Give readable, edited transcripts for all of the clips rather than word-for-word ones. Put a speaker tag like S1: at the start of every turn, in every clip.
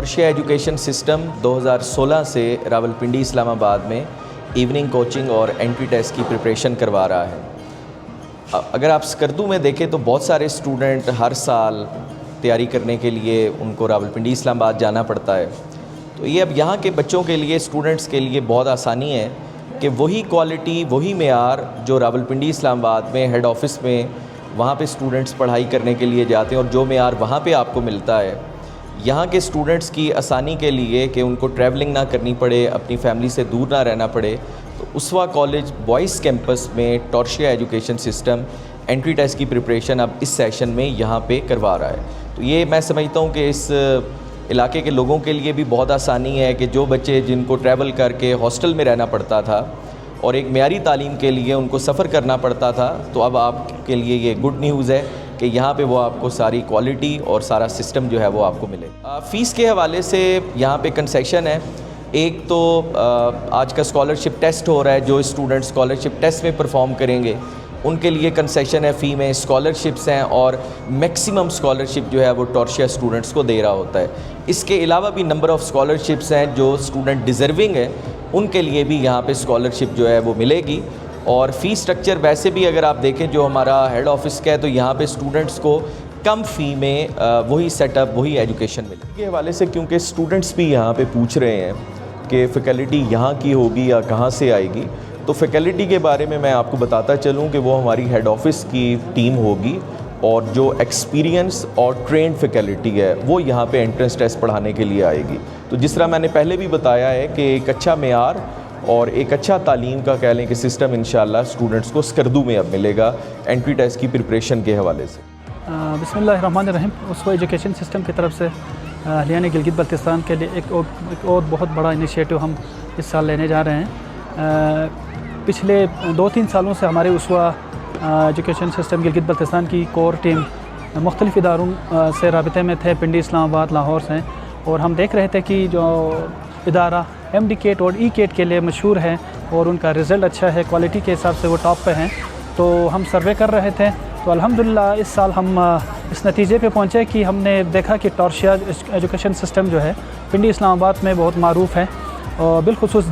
S1: टॉर्शिया education system 2016 से रावलपिंडी इस्लामाबाद में evening coaching और एंट्री टेस्ट की प्रिपरेशन करवा रहा है। अगर आप स्कर्दू में देखें तो बहुत सारे स्टूडेंट हर साल तैयारी करने के लिए उनको रावलपिंडी इस्लामाबाद जाना पड़ता है। तो ये अब यहाँ के बच्चों के लिए, स्टूडेंट्स के लिए बहुत आसानी है कि वही क्वालिटी, वही मेयार जो रावलपिंडी इस्लामाबाद में हेड ऑफिस में वहाँ पे स्टूडेंट्स पढ़ाई करने के लिए जाते हैं और जो मेयार वहाँ पे आपको मिलता है, यहाँ के स्टूडेंट्स की आसानी के लिए कि उनको ट्रैवलिंग ना करनी पड़े, अपनी फैमिली से दूर ना रहना पड़े, तो उसवा कॉलेज बॉयज़ कैंपस में टॉर्शिया एजुकेशन सिस्टम एंट्री टेस्ट की प्रिपरेशन अब इस सेशन में यहाँ पे करवा रहा है। तो ये मैं समझता हूँ कि इस इलाके के लोगों के लिए भी बहुत आसानी है कि जो बच्चे जिनको ट्रैवल करके हॉस्टल में रहना पड़ता था और एक मेयारी तालीम के लिए उनको सफ़र करना पड़ता था, तो अब आपके लिए ये गुड न्यूज़ है कि यहाँ पे वो आपको सारी क्वालिटी और सारा सिस्टम जो है वो आपको मिले। फ़ीस के हवाले से यहाँ पे कंसेशन है। एक तो आज का स्कॉलरशिप टेस्ट हो रहा है, जो स्टूडेंट स्कॉलरशिप टेस्ट में परफॉर्म करेंगे उनके लिए कंसेशन है फ़ी में, स्कॉलरशिप्स हैं और मैक्सिमम स्कॉलरशिप जो है वो टॉर्शिया स्टूडेंट्स को दे रहा होता है। इसके अलावा भी नंबर ऑफ़ स्कॉलरशिप्स हैं जो स्टूडेंट डिज़र्विंग है उनके लिए भी यहाँ पे स्कॉलरशिप जो है वो मिलेगी। और फ़ी स्ट्रक्चर वैसे भी अगर आप देखें जो हमारा हेड ऑफिस का है, तो यहाँ पे स्टूडेंट्स को कम फ़ी में वही सेटअप, वही एजुकेशन मिले के हवाले से, क्योंकि स्टूडेंट्स भी यहाँ पे पूछ रहे हैं कि फ़ैकल्टी यहाँ की होगी या कहाँ से आएगी। तो फ़ैकल्टी के बारे में मैं आपको बताता चलूँ कि वो हमारी हेड ऑफिस की टीम होगी और जो एक्सपीरियंस और ट्रेंड फ़ैकल्टी है वो यहाँ पे एंट्रेंस टेस्ट पढ़ाने के लिए आएगी। तो जिस तरह मैंने पहले भी बताया है कि एक अच्छा मेयार और एक अच्छा तालीम का कह लें कि सिस्टम इंशाल्लाह स्टूडेंट्स को स्कर्दू में अब मिलेगा एंट्री टेस्ट की प्रिपरेशन के हवाले से।
S2: बिस्मिल्लाहिर्रहमानिर्रहीम। उसको एजुकेशन सिस्टम की तरफ से अहलियान गिलगित बल्तिस्तान के लिए एक और बहुत बड़ा इनिशिएटिव हम इस साल लेने जा रहे हैं। पिछले 2-3 सालों से हमारे उसवा एजुकेशन सिस्टम गिलगित बल्तिस्तान की कोर टीम मुख्तलिफ़ इदारों से राबिते में थे, पिंडी, इस्लामाबाद, लाहौर से, और हम देख रहे थे कि जो इदारा MD-CAT और E-CAT के लिए मशहूर है और उनका रिज़ल्ट अच्छा है, क्वालिटी के हिसाब से वो टॉप पे हैं। तो हम सर्वे कर रहे थे, तो अल्हम्दुलिल्लाह इस साल हम इस नतीजे पे पहुँचे कि हमने देखा कि टॉर्शिया एजुकेशन सिस्टम जो है पिंडी इस्लामाबाद में बहुत मारूफ़ है और बिलखुसूस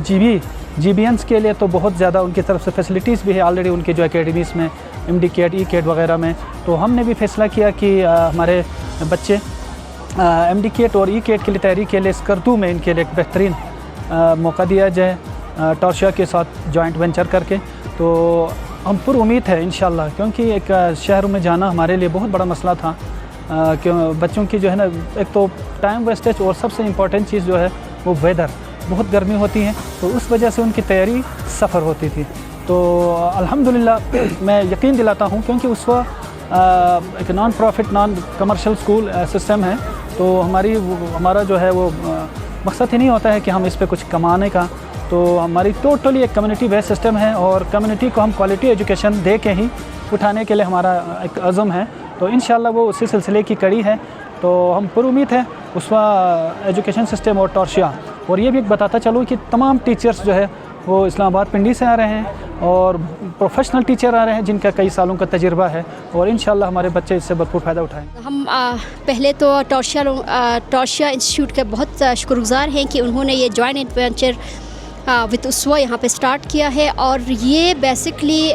S2: GBNs के लिए तो बहुत ज़्यादा उनकी तरफ से फैसिलिटीज़ भी है ऑलरेडी उनके जो एकेडमीज़ में MD-CAT, E-CAT वगैरह में। तो हमने भी फ़ैसला किया कि हमारे बच्चे MD-CAT और E-CAT के लिए तैयारी के लिए स्कर्दू में इनके लिए एक बेहतरीन मौका दिया जाए टॉर्शिया के साथ जॉइंट वेंचर करके। तो हम पुर उम्मीद है इंशाल्लाह, क्योंकि एक शहरों में जाना हमारे लिए बहुत बड़ा मसला था। क्यों बच्चों की जो है ना, एक तो टाइम वेस्टेज और सबसे इम्पॉर्टेंट चीज़ जो है वो वेदर, बहुत गर्मी होती है तो उस वजह से उनकी तैयारी सफ़र होती थी। तो अल्हम्दुलिल्लाह मैं यकीन दिलाता हूँ, क्योंकि उसवा एक non profit non commercial school system है, तो हमारा जो है वो मकसद ही नहीं होता है कि हम इस पे कुछ कमाने का। तो हमारी टोटली एक कम्युनिटी बेस्ड सिस्टम है और कम्युनिटी को हम क्वालिटी एजुकेशन दे के ही उठाने के लिए हमारा एक अज़म है। तो इंशाल्लाह वो उसी सिलसिले की कड़ी है। तो हम पुर उम्मीद है उसवा एजुकेशन सिस्टम और टॉर्शिया। और ये भी बताता चलूँ कि तमाम टीचर्स जो है वो इस्लामाबाद पिंडी से आ रहे हैं और प्रोफेशनल टीचर आ रहे हैं जिनका कई सालों का तजुर्बा है, और इंशाल्लाह हमारे बच्चे इससे भरपूर फ़ायदा उठाएंगे।
S3: हम पहले तो टॉर्शिया इंस्टीट्यूट के बहुत शुक्रगुज़ार हैं कि उन्होंने ये जॉइंट वेंचर विद उसवा यहाँ पे स्टार्ट किया है। और ये बेसिकली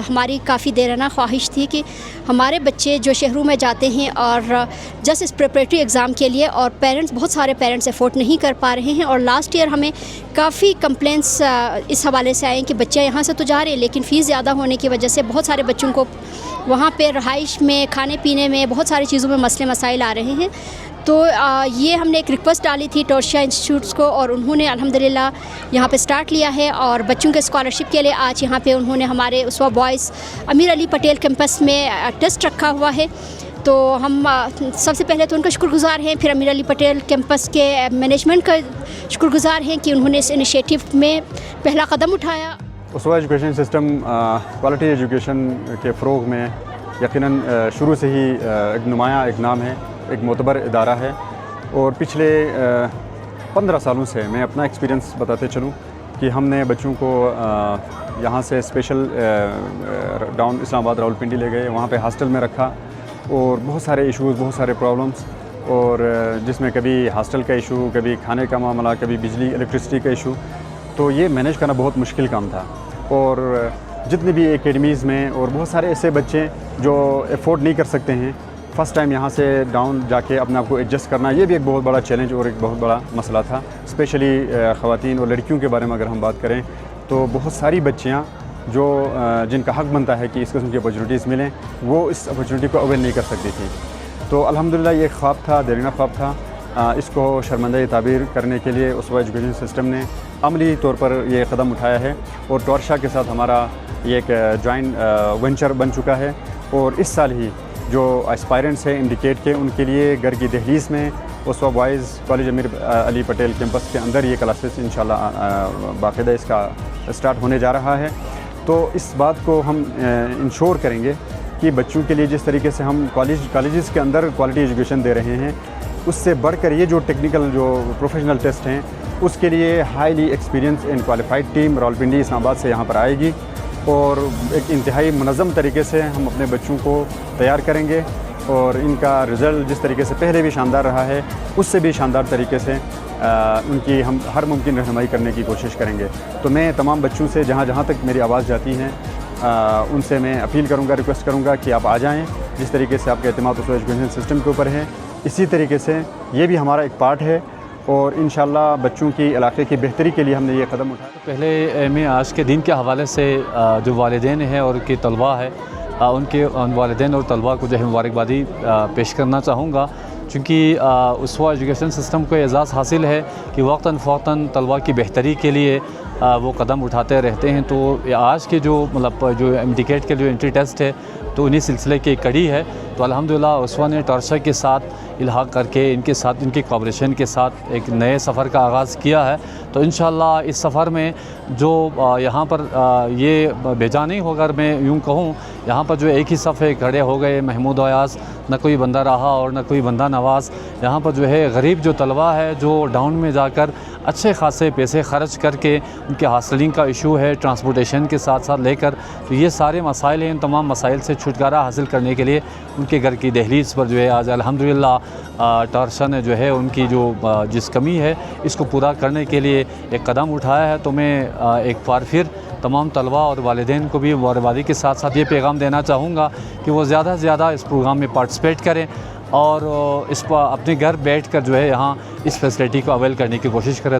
S3: हमारी काफ़ी देराना ख्वाहिश थी कि हमारे बच्चे जो शहरों में जाते हैं और जस्ट इस प्रिपरेटरी एग्ज़ाम के लिए, और पेरेंट्स, बहुत सारे पेरेंट्स एफोर्ड नहीं कर पा रहे हैं। और लास्ट ईयर हमें काफ़ी कंप्लेंट्स इस हवाले से आए कि बच्चे यहाँ से तो जा रहे हैं लेकिन फ़ीस ज़्यादा होने की वजह से बहुत सारे बच्चों को वहाँ पे रहाइश में, खाने पीने में, बहुत सारी चीज़ों में मसले मसाइल आ रहे हैं। तो ये हमने एक रिक्वेस्ट डाली थी टॉर्शिया इंस्टीट्यूट्स को और उन्होंने अल्हम्दुलिल्लाह यहाँ पे स्टार्ट लिया है। और बच्चों के स्कॉलरशिप के लिए आज यहाँ पे उन्होंने हमारे उसवा बॉयज़ अमीर अली पटेल कैंपस में टेस्ट रखा हुआ है। तो हम सबसे पहले तो उनका शुक्रगुज़ार हैं, फिर अमीर अली पटेल कैंपस के मैनेजमेंट का शुक्रगुज़ार हैं कि उन्होंने इस इनिशिएटिव में पहला कदम उठाया।
S4: उसवा एजुकेशन सिस्टम क्वालिटी एजुकेशन के फ़रोग़ में यकीनन शुरू से ही एक नुमाया एक नाम है, एक मोतबर इदारा है। और पिछले 15 सालों से मैं अपना एक्सपीरियंस बताते चलूँ कि हमने बच्चों को यहाँ से स्पेशल डाउन इस्लामाबाद रावलपिंडी ले गए, वहाँ पे हॉस्टल में रखा और बहुत सारे इश्यूज़, बहुत सारे प्रॉब्लम्स और जिसमें कभी हॉस्टल का इशू, कभी खाने का मामला, कभी बिजली इलेक्ट्रिसिटी का इशू, तो ये मैनेज करना बहुत मुश्किल काम था। और जितने भी एकेडमीज़ में और बहुत सारे ऐसे बच्चे जो अफोर्ड नहीं कर सकते हैं, फ़र्स्ट टाइम यहाँ से डाउन जाके अपने आप को एडजस्ट करना, ये भी एक बहुत बड़ा चैलेंज और एक बहुत बड़ा मसला था। स्पेशली ख़वातीन और लड़कियों के बारे में अगर हम बात करें तो बहुत सारी बच्चियाँ जो जिनका हक़ बनता है कि इस किस्म की अपॉर्चुनिटीज़ मिलें, वो इस अपॉर्चुनिटी को अवेल नहीं कर सकती थी। तो अल्हम्दुलिल्लाह ये ख्वाब था, देरीना ख्वाब था। इसको शर्मंदा ताबीर करने के लिए उसवा एजुकेशन सिस्टम ने अमली तौर पर ये कदम उठाया है और टॉर्शा के साथ हमारा ये एक जॉइंट वेंचर बन चुका है। और इस साल ही जो एस्पायरेंट्स हैं इंडिकेट के, उनके लिए घर की दहलीज़ में उसवा बॉयज़ कॉलेज अमीर अली पटेल कैंपस के अंदर ये क्लासेस इंशाल्लाह बाकायदा इसका स्टार्ट होने जा रहा है। तो इस बात को हम इंश्योर करेंगे कि बच्चों के लिए जिस तरीके से हम कॉलेजेस के अंदर क्वालिटी एजुकेशन दे रहे हैं, उससे बढ़कर ये जो टेक्निकल जो प्रोफेशनल टेस्ट हैं, उसके लिए highly experience and qualified team Rawalpindi Islamabad से यहाँ पर आएगी और एक इंतहाई मुनज़्ज़म तरीके से हम अपने बच्चों को तैयार करेंगे और इनका रिज़ल्ट जिस तरीके से पहले भी शानदार रहा है, उससे भी शानदार तरीके से उनकी हम हर मुमकिन रहनुमाई करने की कोशिश करेंगे। तो मैं तमाम बच्चों से जहाँ जहाँ तक मेरी आवाज़ जाती है उनसे मैं अपील करूँगा, रिक्वेस्ट करूँगा कि आप आ जाएँ। जिस तरीके से आपका एतमाद उसवा एजुकेशन सिस्टम के ऊपर है, इसी तरीके से ये भी हमारा एक पार्ट है और इंशाल्लाह बच्चों की इलाके की बेहतरी के लिए हमने ये कदम उठाया।
S5: पहले मैं आज के दिन के हवाले से जो वालिदैन हैं और उनके तलबा है, उनके वालिदैन और तलबा को जो है मुबारकबादी पेश करना चाहूँगा, चूँकि उसवा एजुकेशन सिस्टम को एजाज़ हासिल है कि वक्तन फ़ौतन तलबा की बेहतरी के लिए वो कदम उठाते रहते हैं। तो आज के जो जो इंडिकेट के जो एंट्री टेस्ट है, तो उन्हीं सिलसिले की कड़ी है। तो अल्हम्दुलिल्लाह उसवा ने टॉर्शा के साथ इल्हाक़ करके इनके साथ इनके कोऑपरेशन के साथ एक नए सफ़र का आगाज़ किया है। तो इंशाअल्लाह इस सफ़र में जो यहाँ पर ये भेजा नहीं होगा, अगर मैं यूँ कहूँ, यहाँ पर जो एक ही सफ़े खड़े हो गए महमूद अयाज़, न कोई बंदा रहा और न कोई बंदा नवाज़। यहाँ पर जो है गरीब जो तलबा है जो डाउन में जाकर अच्छे खासे पैसे ख़र्च करके उनके हॉस्टलिंग का इशू है, ट्रांसपोर्टेशन के साथ साथ लेकर, तो ये सारे मसाइल हैं। इन तमाम मसाइल से छुटकारा हासिल करने के लिए उनके घर की दहलीज़ पर जो है आज अल्हम्दुलिल्लाह टॉर्शा ने जो है उनकी जो जिस कमी है इसको पूरा करने के लिए एक कदम उठाया है। तो मैं एक बार फिर तमाम तलबा और वालिदैन को भी मुबारकबादी के साथ साथ ये पैगाम देना चाहूँगा कि वो ज़्यादा से ज़्यादा इस प्रोग्राम में पार्टिसिपेट करें और इस पर अपने घर बैठ कर जो है यहाँ इस फैसिलिटी को अवेल करने की कोशिश करें।